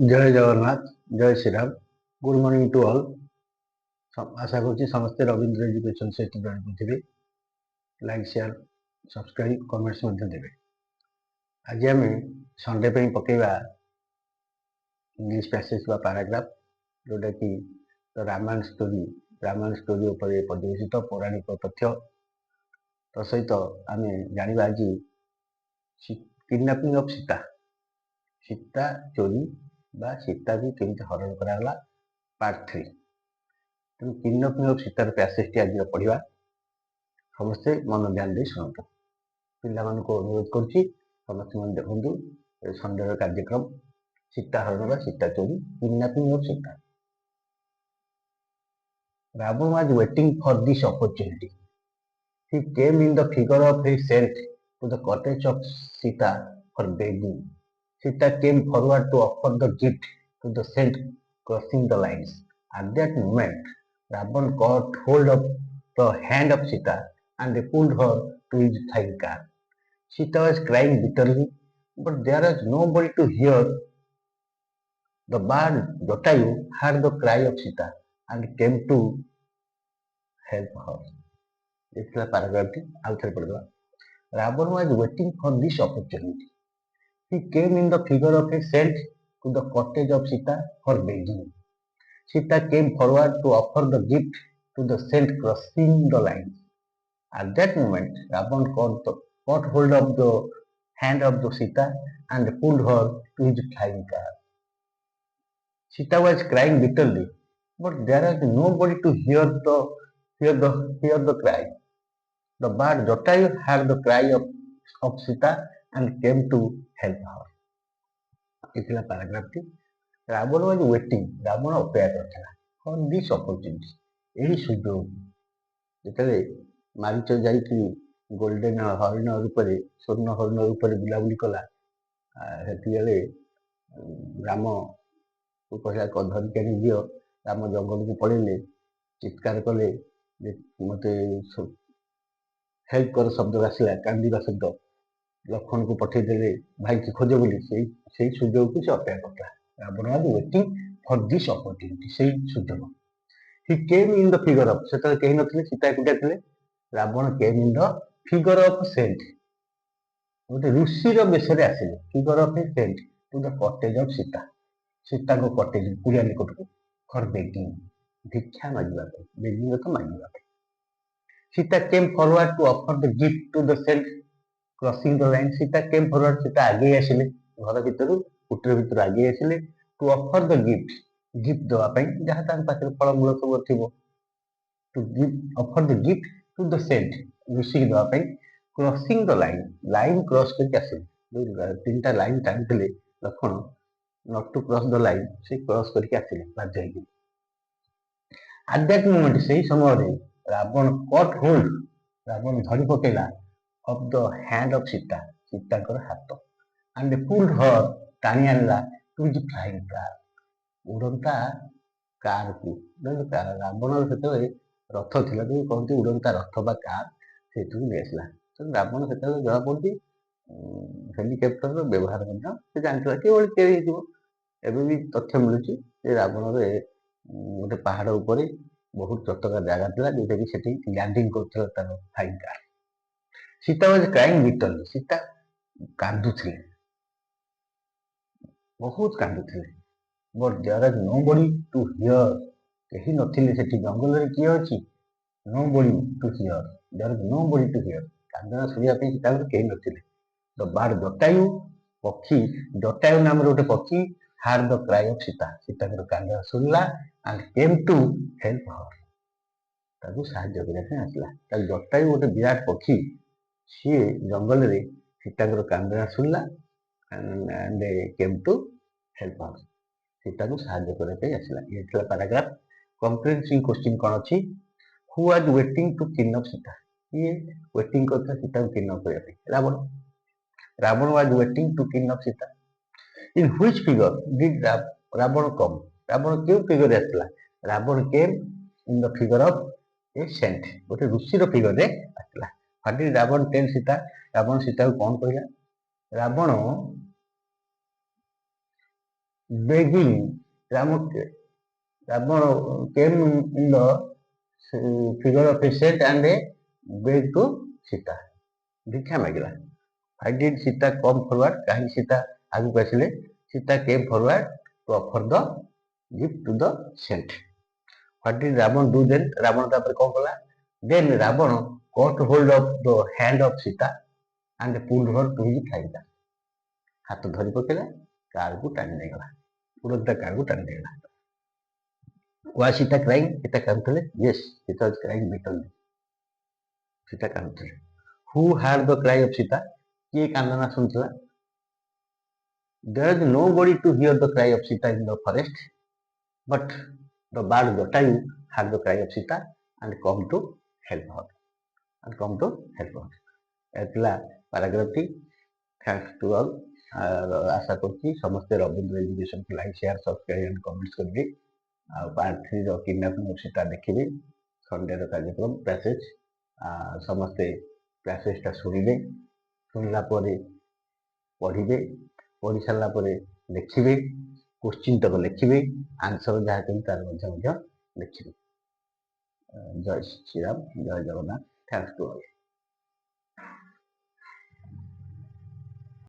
जय जगन्नाथ जय Shri Ram good morning to all. आशा करुच्ची समस्ते रवींद्र एजुकेशन सहित जड़े लाइक शेयर सब्सक्राइब कमेंट्स देवे। आज आम संडे पकेवा इंग्लिश पैसेज व पैराग्राफ जोटा कि रामायण स्टोरी उपर पर्यवेसित पौराणिक तथ्य सहित आम जाना आज किडनैपिंग ऑफ सीता चोरी बा सीता को केमती हरण कराला पार्ट 3। तेणु किडनैपिंग ऑफ सीतार पैसेज आज पढ़ा समस्ते मन ध्यान दे शुणु। पिला अनुरोध करुच्ची समस्त मन देखु संडे कार्यक्रम सीता हरण बा सीता चोरी kidnapping of Sita. Ravan was waiting for this opportunity. He came in the figure of his saint to the cottage of Sita for begging. Sita came forward to offer the gift to the saint, crossing the lines. At that moment, Ravan caught hold of the hand of Sita and pulled her to his thigh car. Sita was crying bitterly, but there was nobody to hear. The bird Jatayu heard the cry of Sita and came to help her. This is the paragraph. Ravan was waiting for this opportunity. He came in the figure of a saint to the cottage of Sita for begging. Sita came forward to offer the gift to the saint, crossing the lines. At that moment, Ravan caught hold of the hand of the Sita and pulled her to his flying car. Sita was crying bitterly, but there was nobody to hear the cry. The bird Jatayu heard the cry of Sita and came to help her. इतना paragraph थी। Ravan was waiting, Ravan अपेक्षा करता for this opportunity, यही सुযোগ যেতবে Marich जाइकि golden हरिण रूप स्वर्ण हरिण रूप बुलाबुली कला से राम कहला धरिक दियो। राम जंगल को पड़े चित्कार कले मत हेल्प कर शब्द आसला, कांदा शब्द लक्ष्मण को पठेदेले भाई की खोज बोली से सुजोग को से अपेक्षा करता। Ravan was waiting for this opportunity, से सुजोग। He came in the figure of, से कहीं नथिले, सीता एकुटिया थिले। Ravan came in the figure of saint, गोटे ऋषिर बेश आसिले, figure of a saint to the cottage of Sita, Sita को कॉटेज कुड़िया निकट को फॉर बेगिंग, भिक्षा मांगवा, बेगिंग तो मांगवा। Sita came forward to offer the gift to the saint, crossing the line. Sita came forward, Sita आगे आसिले, घर भीतर कुटीर भीतर आगे आसिले to offer the gift, gift दवाई जहाँ तार पाखे फलमूल सब थी, to gift offer the gift to the saint, ऋषि दवाई। Crossing the line, line cross करके आसिले, तीन टा लाइन टाणी Lakshman not to cross the line, से क्रॉस करके आसिले बाध्य। एट दैट मोमेंट, से समय रावण कट होल्ड, रावण धरी पकेला of the hand of Sita, Sita हाथ, एंड पुल्ड हर, टाणी आनला टू हिज फ्लाइंग कार, उड़ंता कार को। रावण से रथ थिला, कहते उड़ंता रथ बा कार, से नहीं आसला। तो रावण से जमा पड़ी हेलिकप्टर व्यवहार जानता कि भी तथ्य मिलूँ रावण गोटे पहाड़ उपर बहुत चटका जगह था जोटा कि सेठी लैंडिंग कर flying car. Sita was crying bitterly, Sita कांदुथिले, बहुत कांदुथिले। But there is nobody to hear, कहीं नथिले सेठी, जंगल रे किए अछि, nobody to hear, there is nobody to hear, कांदना सुनिया पे सीता कहीं नथिले। द बर्ड जटायु, पक्षी जटायु नाम गोटे पक्षी, heard the cry of Sita, Sita कांदा सुनला and came to help her, ताकू साहाय्य करने आसला। जटायु गोटे विराट पक्षी, सी जंगल रे सीता कांदा सुनला and came to help her, Sita को साहाय्य करने आसला। ये था पैराग्राफ। कंप्रेहेंसिव क्वेश्चन कौन अच्छी, who was waiting to kidnap Sita, ये वेटिंग करता सीता को किडनैप करने, Ravan. Ravan was waiting to kidnap Sita. In which figure did Ravan come, Ravan क्यों फिगर आसला, Ravan came in the figure of a saint, गोटे ऋषिर फिगर रे आसला। What did Ravan tell Sita, Ravan Sita को कौन कहला, Ravan begging Rama, came in the figure of a saint and a beg to Sita. भिक्षा मांगिला. Why did Sita come forward? कहीं सीता आगे पछले. Sita came forward to offer the gift to the saint. What did Ravan do then? Ravan तापर कौन कला? Then Ravan caught hold of the hand of Sita and pulled her to his side. हाथ धरी पकेला car को टाणी नेगला. तुरंत car को टाणी नेगला. Was Sita crying? Sita कांदले. Yes, Sita was crying bitterly. Sita कांदले. Who heard the cry of Sita? किए कांदना सुनतला? There is nobody to hear the cry of Sita in the forest, but the bird Jatayu heard the cry of Sita and come to help her. एतला paragraph थी. Thanks to all. आशा करছি ସମସ୍ତେ Rabindra education କୁ like share subscribe and comments କରିବେ. ଆଉ part 3 ର kidnapping ସେଟା ଦେଖିବେ. ସଣ୍ଡେ ର କାର୍ଯ୍ୟକ୍ରମ ପ୍ୟାसेज ସମସ୍ତେ ପ୍ୟାसेଜ ଟା ଶୁଣିବେ. ଶୁଣିଲା ପରେ ପଢିବେ. ପଢି ସାରିଲା ପରେ ଲେଖିବେ. क्वेश्चन तक लिखिए. आंसर जहाँ कहीं तार लिखिए. जय श्री राम, जय जगन्नाथ. Thanks to all.